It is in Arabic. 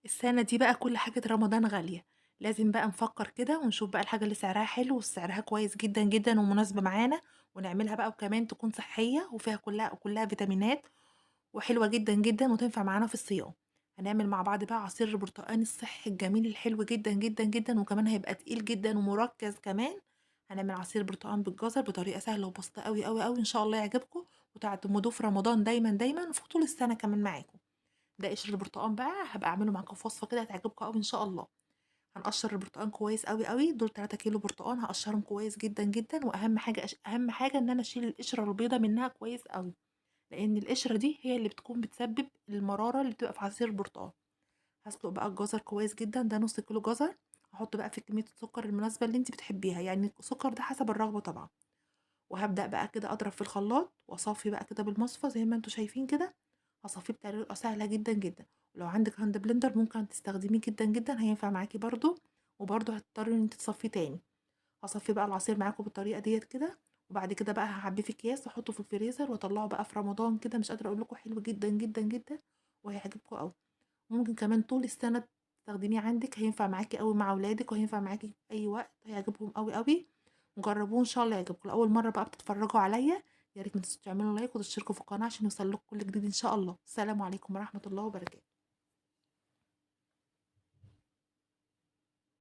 السنة دي بقى كل حاجة رمضان غالية، لازم بقى نفكّر كده ونشوف بقى الحاجة اللي سعرها حلو وسعرها كويس جدًا، جدًا ومناسبة معانا، ونعملها بقى وكمان تكون صحية وفيها كلّها فيتامينات وحلوة جدًا، جدًا وتنفع معانا في الصيام. هنعمل مع بعض بقى عصير البرتقان الصحّي الجميل الحلو جدًا، جدًا، جدًا وكمان هيبقى تقيل جدًا ومُركّز كمان. هنعمل عصير برتقان بالجزر بطريقة سهلة وبسيطة أوي، أوي، أوي إن شاء الله يعجبكم وتعتمدوه في رمضان دايمًا، دايمًا وفي طول السنة كمان معاكم. ده قشر البرتقان بقى هابقى أعمله معاكم في وصفة كده هتعجبكم أوي إن شاء الله. هنقشّر البرتقان كويس أوي، أوي، دول 3 كيلو برتقان هاقشّرهم كويس جدًا، جدًا، وأهم حاجة أهم حاجة إن أنا أشيل القشرة البيضا منها كويس أوي، لإن القشرة دي هي اللي بتكون بتسبب المرارة اللي بتبقى في عصير البرتقان. هاسلق بقى الجزر كويس جدًا، ده نُص كيلو جزر، هاحط بقى فيه كمية السكر المناسبة اللي أنتِ بتحبيها، يعني السكر ده حسب الرغبة طبعًا. وهابدأ بقى كده أضرب في الخلاط وأصفّي بقى كده بالمصفى زي ما أنتم شايفين كده، هاصفّيه بطريقة سهلة جدًا، جدًا، ولو عندِك هاند بلندر ممكن تستخدميه جدًا، جدًا هينفع معاكِ برضه، وبرضه هتضطري إن أنتِ تصفّيه تاني. هاصفّي بقى العصير معاكم بالطريقة ديّة كده، وبعد كده بقى هاعبيه في أكياس واحطه في الفريزر واطلّعه بقى في رمضان كده مش قادرة أقول لكم حلو جدًا، جدًا، جدًا وهيعجبكم أوي. ممكن كمان طول السنة تستخدميه عندِك، هينفع معاكِ أوي مع ولادِك وهينفع معاكِ في أي وقت، هيعجبهم أوي، أوي. جربوه إن شاء الله يعجبكم. لأول مرة بقى بتتفرجوا عليَّ يا ريت ما تنسوش تعملوا لايك وتشتركوا في القناة عشان يوصل لكم كل جديد إن شاء الله. السلام عليكم ورحمة الله وبركاته.